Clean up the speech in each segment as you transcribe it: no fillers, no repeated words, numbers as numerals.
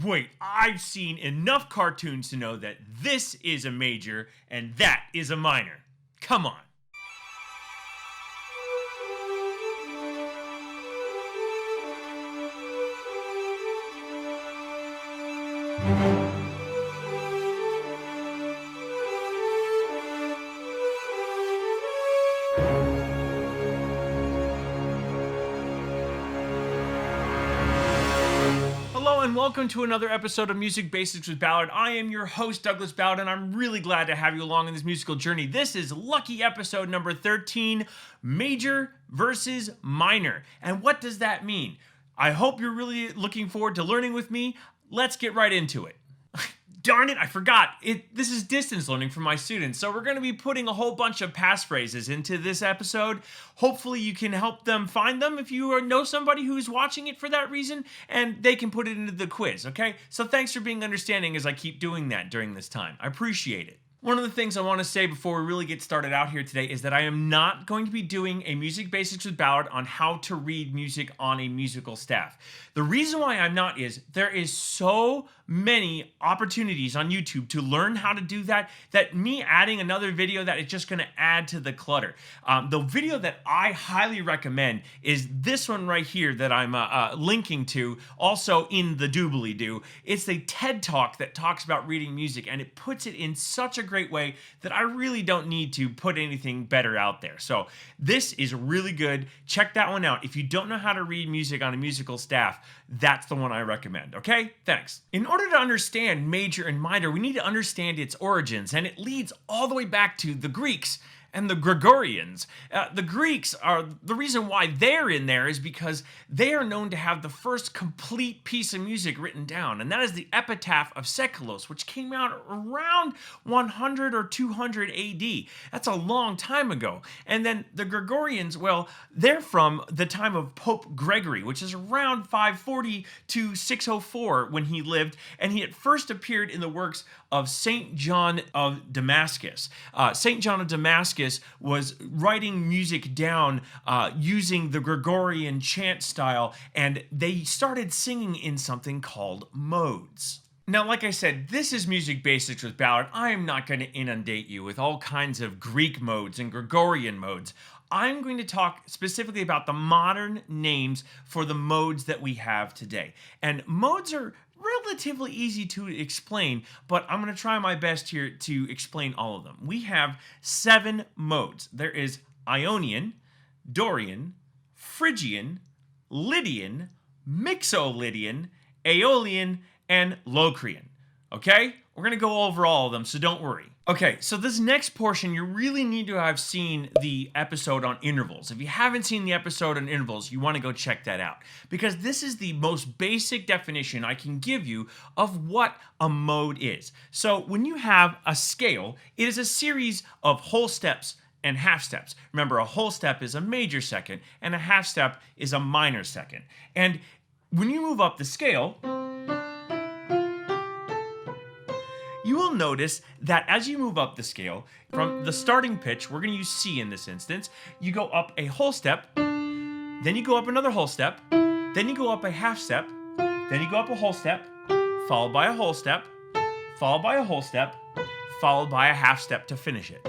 Wait, I've seen enough cartoons to know that this is a major and that is a minor. Come on. Hello and welcome to another episode of Music Basics with Ballard. I am your host, Douglas Ballard, and I'm really glad to have you along in this musical journey. This is lucky episode number 13, Major versus Minor. And what does that mean? I hope you're really looking forward to learning with me. Let's get right into it. Darn it, I forgot. This is distance learning for my students, so we're going to be putting a whole bunch of passphrases into this episode. Hopefully you can help them find them if you know somebody who's watching it for that reason, and they can put it into the quiz, okay? So thanks for being understanding as I keep doing that during this time. I appreciate it. One of the things I want to say before we really get started out here today is that I am not going to be doing a Music Basics with Ballard on how to read music on a musical staff. The reason why I'm not is there is so many opportunities on YouTube to learn how to do that me adding another video that is just going to add to the clutter. The video that I highly recommend is this one right here that I'm linking to, also in the doobly-doo. It's a TED Talk that talks about reading music, and it puts it in such a great way that I really don't need to put anything better out there. So this is really good. Check that one out. If you don't know how to read music on a musical staff, that's the one I recommend, okay? Thanks. In order to understand major and minor, we need to understand its origins, and it leads all the way back to the Greeks and the Gregorians. The Greeks are, the reason why they're in there is because they are known to have the first complete piece of music written down, and that is the Epitaph of Seikilos, which came out around 100 or 200 AD. That's a long time ago. And then the Gregorians, well, they're from the time of Pope Gregory, which is around 540 to 604 when he lived, and he had first appeared in the works of Saint John of Damascus. Saint John of Damascus was writing music down using the Gregorian chant style, and they started singing in something called modes. Now, like I said, this is Music Basics with Ballard. I am not going to inundate you with all kinds of Greek modes and Gregorian modes. I'm going to talk specifically about the modern names for the modes that we have today. And modes are relatively easy to explain, but I'm going to try my best here to explain all of them. We have 7 modes. There is Ionian, Dorian, Phrygian, Lydian, Mixolydian, Aeolian, and Locrian. Okay? We're going to go over all of them, so don't worry. Okay, so this next portion, you really need to have seen the episode on intervals. If you haven't seen the episode on intervals, you want to go check that out, because this is the most basic definition I can give you of what a mode is. So when you have a scale, it is a series of whole steps and half steps. Remember, a whole step is a major second, and a half step is a minor second. And when you move up the scale, you will notice that as you move up the scale, from the starting pitch, we're going to use C in this instance, you go up a whole step, then you go up another whole step, then you go up a half step, then you go up a whole step, followed by a whole step, followed by a whole step, followed by a half step to finish it.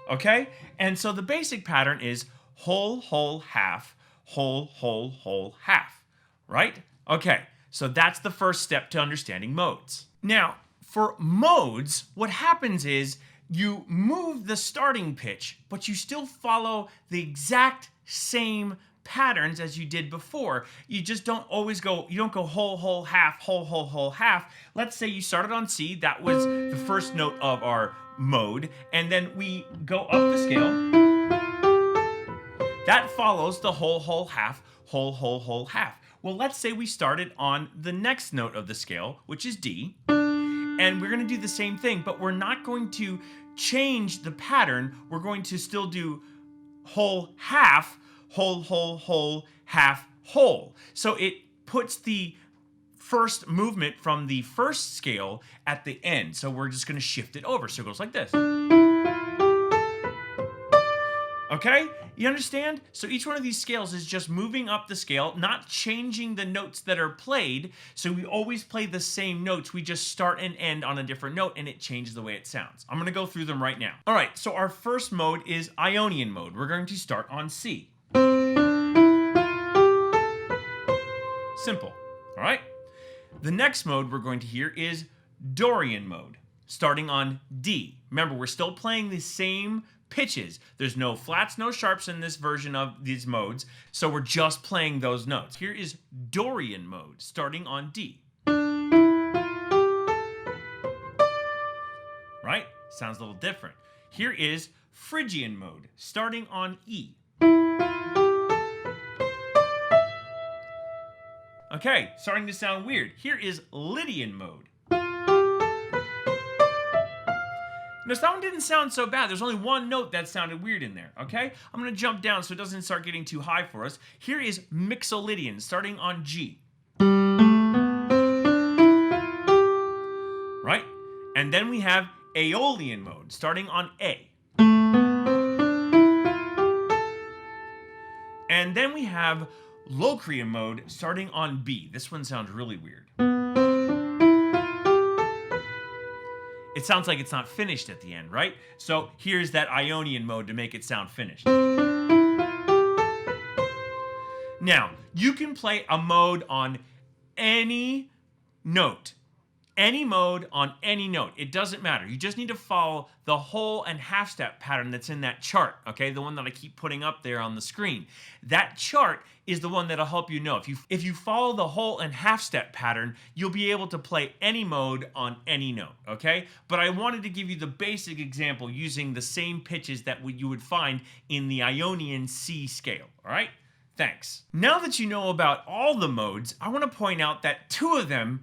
Okay? And so the basic pattern is whole, whole, half, whole, whole, whole, half. Right? Okay, so that's the first step to understanding modes. Now, for modes, what happens is you move the starting pitch, but you still follow the exact same patterns as you did before. You just don't always go, you don't go whole, whole, half, whole, whole, whole, half. Let's say you started on C, that was the first note of our mode, and then we go up the scale. That follows the whole, whole, half, whole, whole, whole, half. Well, let's say we started on the next note of the scale, which is D. And we're going to do the same thing, but we're not going to change the pattern. We're going to still do whole, half, whole, whole, whole, half, whole. So it puts the first movement from the first scale at the end. So we're just going to shift it over. So it goes like this. Okay? You understand? So each one of these scales is just moving up the scale, not changing the notes that are played. So we always play the same notes. We just start and end on a different note, and it changes the way it sounds. I'm going to go through them right now. All right, so our first mode is Ionian mode. We're going to start on C. Simple. All right? The next mode we're going to hear is Dorian mode, starting on D. Remember, we're still playing the same pitches. There's no flats, no sharps in this version of these modes, so we're just playing those notes. Here is Dorian mode, starting on D. Right? Sounds a little different. Here is Phrygian mode, starting on E. Okay, starting to sound weird. Here is Lydian mode. Notice that one didn't sound so bad. There's only one note that sounded weird in there, okay? I'm going to jump down so it doesn't start getting too high for us. Here is Mixolydian, starting on G. Right? And then we have Aeolian mode, starting on A. And then we have Locrian mode, starting on B. This one sounds really weird. It sounds like it's not finished at the end, right? So here's that Ionian mode to make it sound finished. Now, you can play a mode on any note. Any mode on any note. It doesn't matter. You just need to follow the whole and half step pattern that's in that chart, okay? The one that I keep putting up there on the screen. That chart is the one that'll help you know. If you follow the whole and half step pattern, you'll be able to play any mode on any note, okay? But I wanted to give you the basic example using the same pitches that you would find in the Ionian C scale, all right? Thanks. Now that you know about all the modes, I want to point out that two of them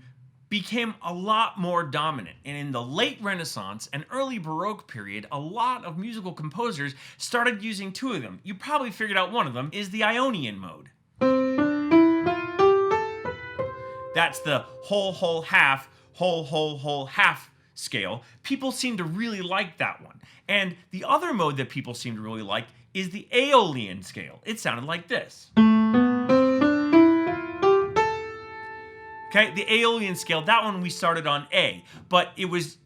became a lot more dominant. And in the late Renaissance and early Baroque period, a lot of musical composers started using two of them. You probably figured out one of them is the Ionian mode. That's the whole, half, whole, half scale. People seem to really like that one. And the other mode that people seem to really like is the Aeolian scale. It sounded like this. Okay, the Aeolian scale, that one we started on A, but it was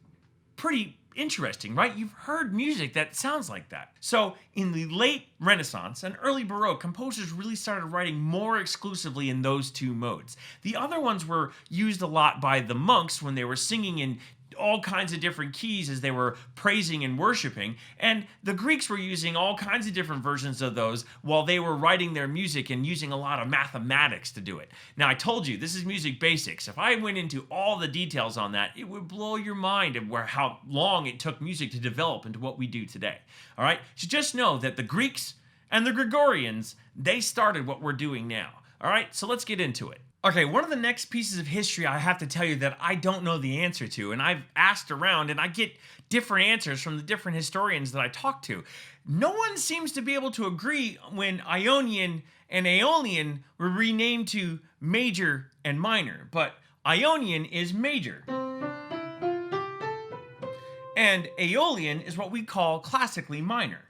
pretty interesting, right? You've heard music that sounds like that. So in the late Renaissance and early Baroque, composers really started writing more exclusively in those two modes. The other ones were used a lot by the monks when they were singing in all kinds of different keys as they were praising and worshiping, and the Greeks were using all kinds of different versions of those while they were writing their music and using a lot of mathematics to do it. Now, I told you, this is music basics. If I went into all the details on that, it would blow your mind of how long it took music to develop into what we do today. All right? So just know that the Greeks and the Gregorians, they started what we're doing now. All right? So let's get into it. Okay, one of the next pieces of history I have to tell you that I don't know the answer to, and I've asked around and I get different answers from the different historians that I talk to. No one seems to be able to agree when Ionian and Aeolian were renamed to major and minor, but Ionian is major. And Aeolian is what we call classically minor.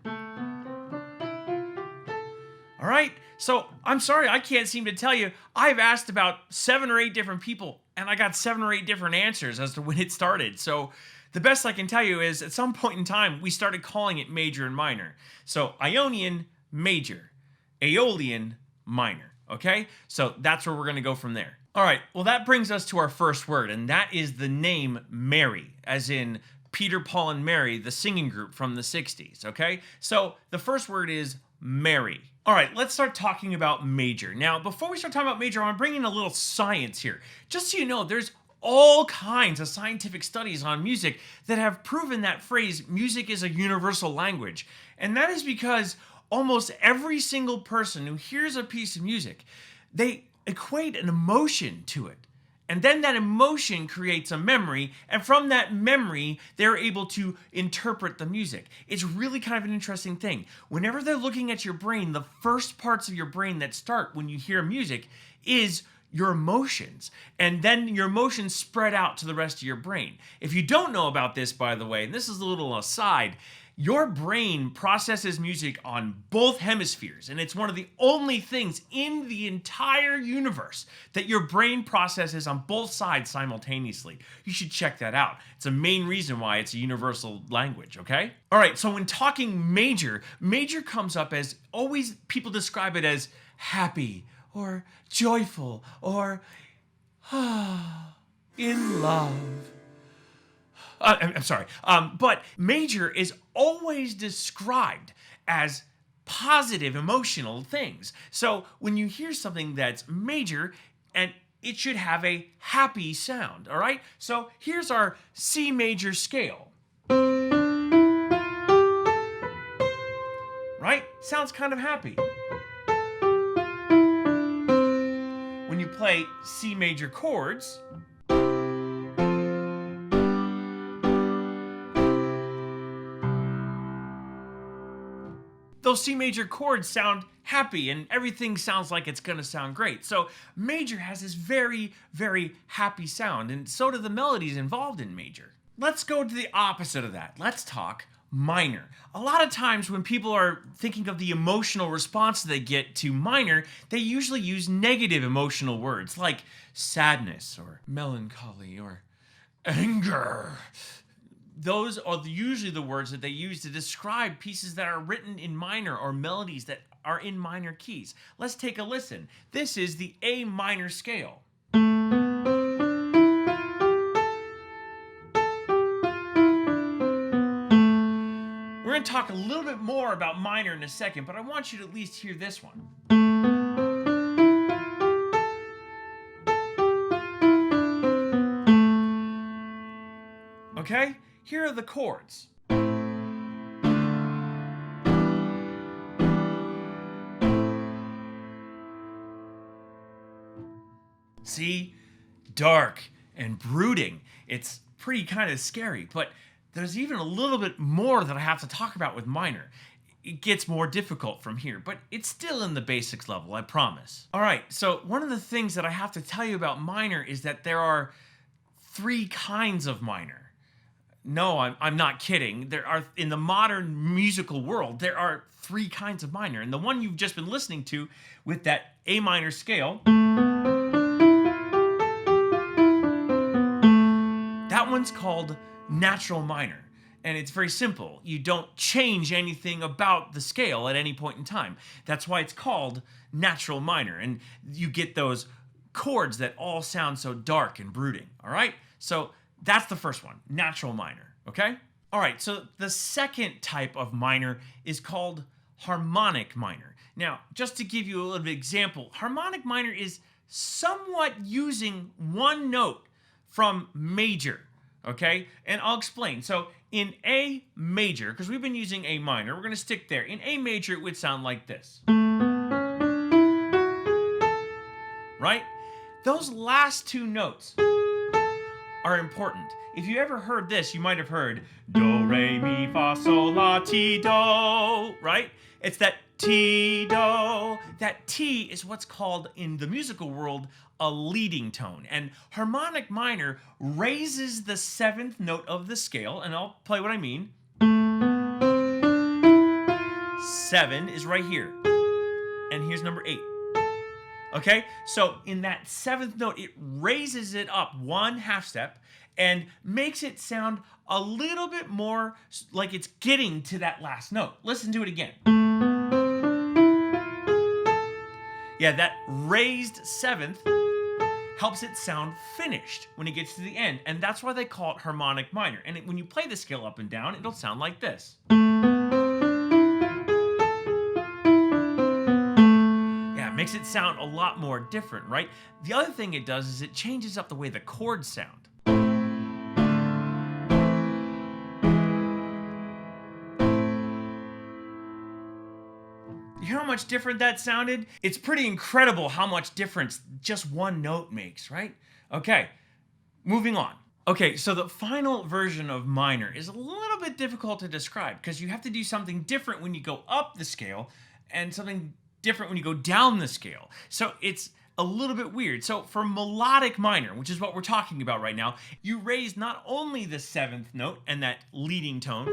All right, so I'm sorry, I can't seem to tell you. I've asked about 7 or 8 different people, and I got 7 or 8 different answers as to when it started. So the best I can tell you is at some point in time, we started calling it major and minor. So Ionian, major. Aeolian, minor. Okay, so that's where we're going to go from there. All right, well, that brings us to our first word, and that is the name Mary, as in Peter, Paul, and Mary, the singing group from the 60s. Okay, so the first word is Mary. All right, let's start talking about major. Now, before we start talking about major, I want to bring in a little science here. Just so you know, there's all kinds of scientific studies on music that have proven that phrase, music is a universal language. And that is because almost every single person who hears a piece of music, they equate an emotion to it. And then that emotion creates a memory, and from that memory, they're able to interpret the music. It's really kind of an interesting thing. Whenever they're looking at your brain, the first parts of your brain that start when you hear music is your emotions. And then your emotions spread out to the rest of your brain. If you don't know about this, by the way, and this is a little aside, Your brain processes music on both hemispheres, and it's one of the only things in the entire universe that your brain processes on both sides simultaneously. You should check that out. It's a main reason why it's a universal language, okay? All right, so when talking major, major comes up as always, people describe it as happy or joyful or in love. I'm sorry, but major is always described as positive emotional things. So when you hear something that's major, and it should have a happy sound, all right? So here's our C major scale. Right? Sounds kind of happy. When you play C major chords, those C major chords sound happy and everything sounds like it's gonna sound great. So major has this very, very happy sound, and so do the melodies involved in major. Let's go to the opposite of that. Let's talk minor. A lot of times when people are thinking of the emotional response they get to minor, they usually use negative emotional words like sadness or melancholy or anger. Those are usually the words that they use to describe pieces that are written in minor or melodies that are in minor keys. Let's take a listen. This is the A minor scale. We're going to talk a little bit more about minor in a second, but I want you to at least hear this one. Okay? Here are the chords. See? Dark and brooding. It's pretty kind of scary, but there's even a little bit more that I have to talk about with minor. It gets more difficult from here, but it's still in the basics level, I promise. All right, so one of the things that I have to tell you about minor is that there are 3 kinds of minor. No, I'm not kidding. There are, in the modern musical world, there are 3 kinds of minor. And the one you've just been listening to with that A minor scale, that one's called natural minor. And it's very simple. You don't change anything about the scale at any point in time. That's why it's called natural minor. And you get those chords that all sound so dark and brooding, all right? So that's the first one, natural minor, okay? All right, so the second type of minor is called harmonic minor. Now, just to give you a little bit of example, harmonic minor is somewhat using one note from major, okay? And I'll explain. So in A major, because we've been using A minor, we're gonna stick there. In A major, it would sound like this. Right? Those last 2 notes are important. If you ever heard this, you might have heard do, re, mi, fa, sol, la, ti, do, right? It's that ti, do. That T is what's called in the musical world a leading tone. And harmonic minor raises the 7th note of the scale, and I'll play what I mean. 7 is right here. And here's number 8. Okay, so in that 7th note, it raises it up 1 half step and makes it sound a little bit more like it's getting to that last note. Listen to it again. Yeah, that raised 7th helps it sound finished when it gets to the end, and that's why they call it harmonic minor. And when you play the scale up and down, it'll sound like this. Makes it sound a lot more different, right? The other thing it does is it changes up the way the chords sound. You hear how much different that sounded? It's pretty incredible how much difference just one note makes, right? Okay, moving on. Okay, so the final version of minor is a little bit difficult to describe because you have to do something different when you go up the scale and something different when you go down the scale. So it's a little bit weird. So for melodic minor, which is what we're talking about right now, you raise not only the 7th note and that leading tone,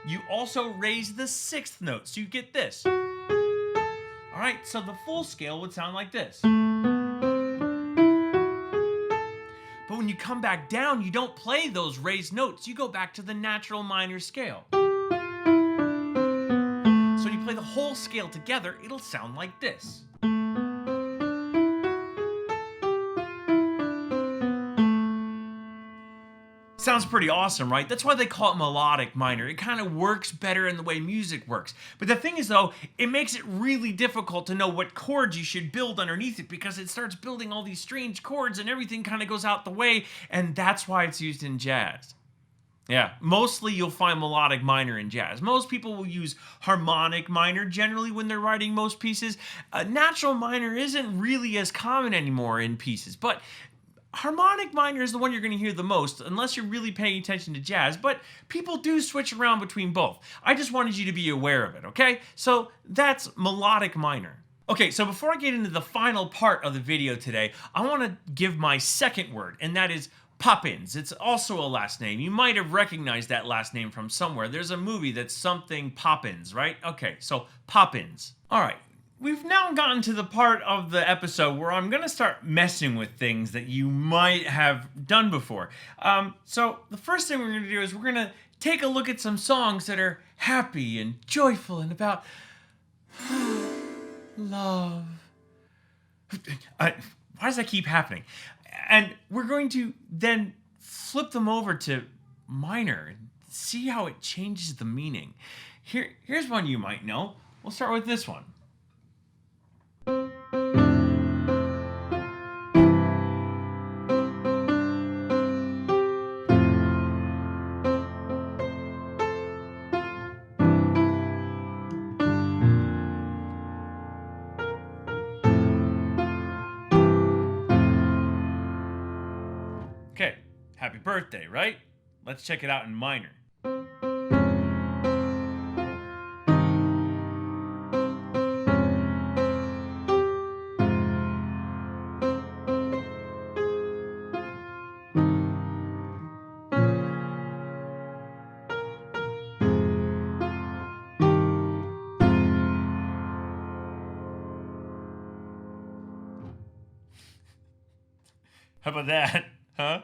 you also raise the 6th note, so you get this. All right, so the full scale would sound like this. But when you come back down, you don't play those raised notes. You go back to the natural minor scale. So when you play the whole scale together, it'll sound like this. Sounds pretty awesome, right? That's why they call it melodic minor. It kind of works better in the way music works. But the thing is, though, it makes it really difficult to know what chords you should build underneath it, because it starts building all these strange chords and everything kind of goes out the way, and that's why it's used in jazz. Yeah, mostly you'll find melodic minor in jazz. Most people will use harmonic minor generally when they're writing most pieces. Natural minor isn't really as common anymore in pieces, but harmonic minor is the one you're going to hear the most, unless you're really paying attention to jazz, but people do switch around between both. I just wanted you to be aware of it, okay? So that's melodic minor. Okay, so before I get into the final part of the video today, I want to give my second word, and that is Poppins. It's also a last name. You might have recognized that last name from somewhere. There's a movie that's something Poppins, right? Okay, so Poppins. All right. We've now gotten to the part of the episode where I'm going to start messing with things that you might have done before. So the first thing we're going to do is we're going to take a look at some songs that are happy and joyful and about love. Why does that keep happening? And we're going to then flip them over to minor and see how it changes the meaning. Here's one you might know. We'll start with this one. Okay, happy birthday, right? Let's check it out in minor. How about that, huh?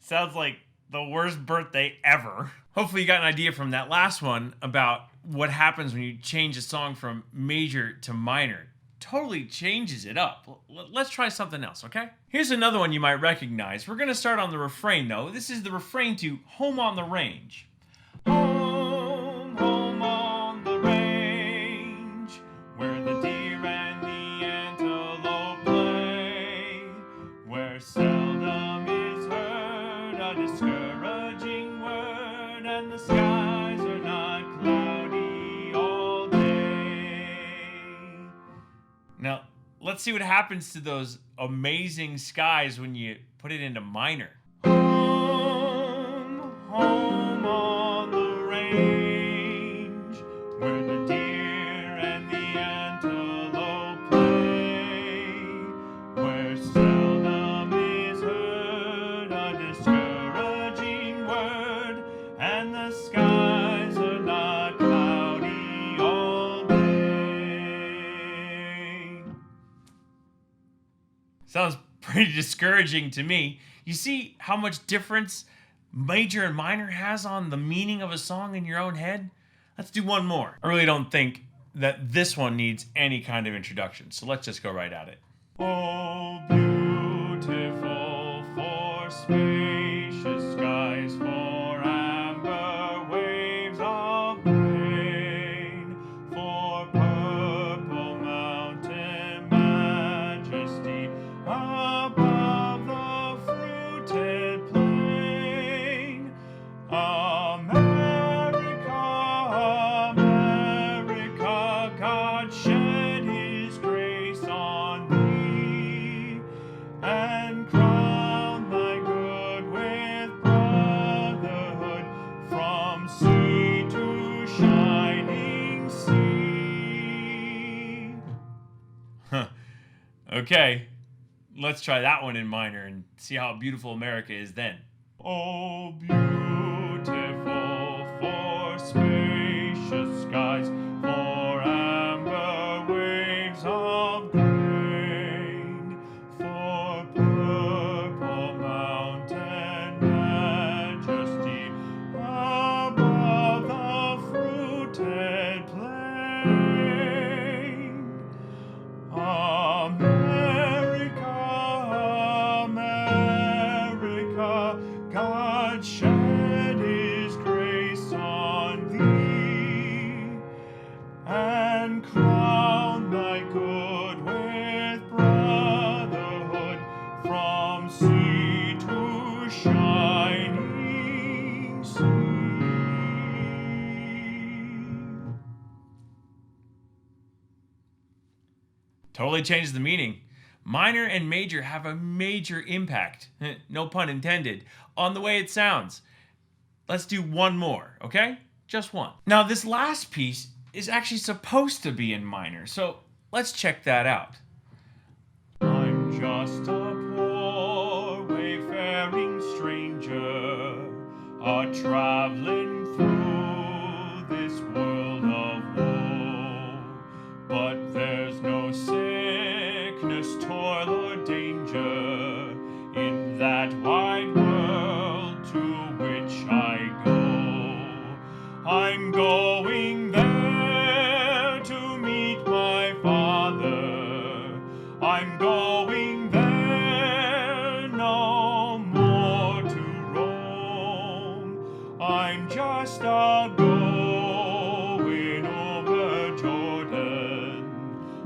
Sounds like the worst birthday ever. Hopefully you got an idea from that last one about what happens when you change a song from major to minor. Totally changes it up. Let's try something else, okay? Here's another one you might recognize. We're gonna start on the refrain though. This is the refrain to Home on the Range. Home, home on the range, where the deer and the antelope play, where seldom is heard a discouraging word, and the skies are not cloudy all day. Now, let's see what happens to those amazing skies when you put it into minor. Home, home on the range, where the deer and the antelope play, where seldom is heard a discouraging word, and the skies are not cloudy all day. Sounds pretty discouraging to me. You see how much difference major and minor has on the meaning of a song in your own head? Let's do one more. I really don't think that this one needs any kind of introduction, so let's just go right at it. Oh, beautiful for spacious skies, for amber waves of rain, for purple mountain majesty above the fruited plain. America, America, God shed his grace on thee, and crown thy good with brotherhood from sea to shining sea. Okay, let's try that one in minor and see how beautiful America is then. Oh, beautiful for spacious skies, for amber waves of grain, for purple mountain majesty above the fruited plain. America, America, God shed his grace on thee, and crown thy good with brotherhood from sea to shining sea. Totally changes the meaning. Minor and major have a major impact, no pun intended, on the way it sounds. Let's do one more, okay? Just one. Now, this last piece is actually supposed to be in minor, so let's check that out. I'm just a poor wayfaring stranger, a-traveling through this world of woe, but there's no sickness, toil, or danger in that wide world to which I go. I'm going there to meet my Father. I'm going there no more to roam. I'm just a going over Jordan.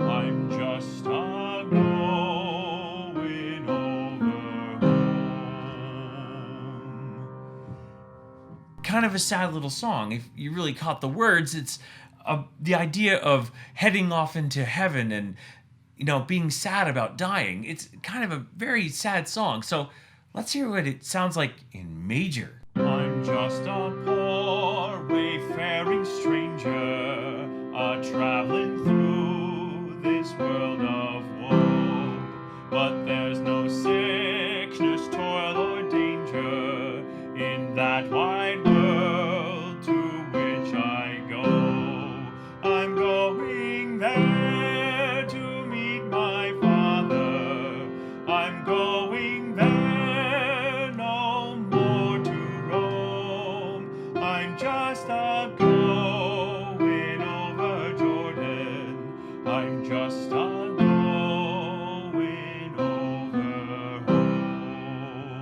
I'm just a going over home. Kind of a sad little song. If you really caught the words, it's the idea of heading off into heaven and, being sad about dying. It's kind of a very sad song. So let's hear what it sounds like in major. I'm just a poor wayfaring stranger, a-traveling through this world of woe, but there's no sickness, toil, or danger in that wide world to which I go. I'm going there to meet my Father. I'm going there no more to roam. I'm just a going over Jordan. I'm just a going over home.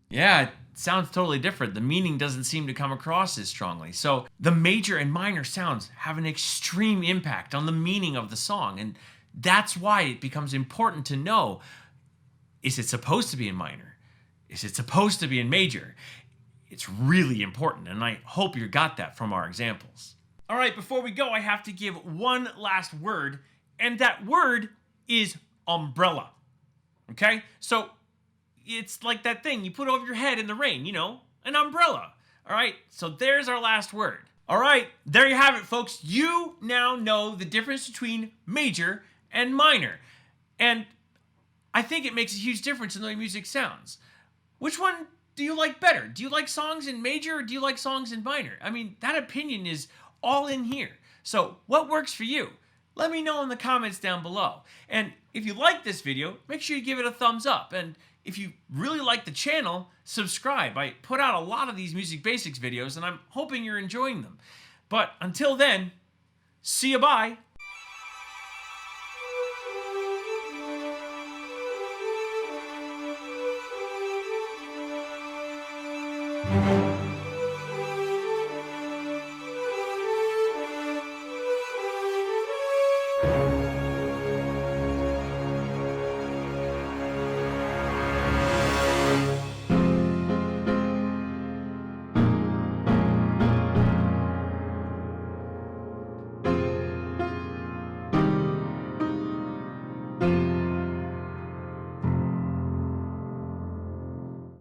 Yeah, it sounds totally different. The meaning doesn't seem to come across as strongly. So the major and minor sounds have an extreme impact on the meaning of the song. And that's why it becomes important to know, is it supposed to be in minor? Is it supposed to be in major? It's really important, and I hope you got that from our examples. All right, before we go, I have to give one last word, and that word is umbrella. Okay? So it's like that thing you put over your head in the rain, an umbrella. All right, so there's our last word. All right, there you have it, folks. You now know the difference between major and minor. And I think it makes a huge difference in the way music sounds. Which one do you like better? Do you like songs in major or do you like songs in minor? I mean, that opinion is all in here. So what works for you? Let me know in the comments down below. And if you like this video, make sure you give it a thumbs up. And if you really like the channel, subscribe. I put out a lot of these Music Basics videos and I'm hoping you're enjoying them. But until then, see you bye.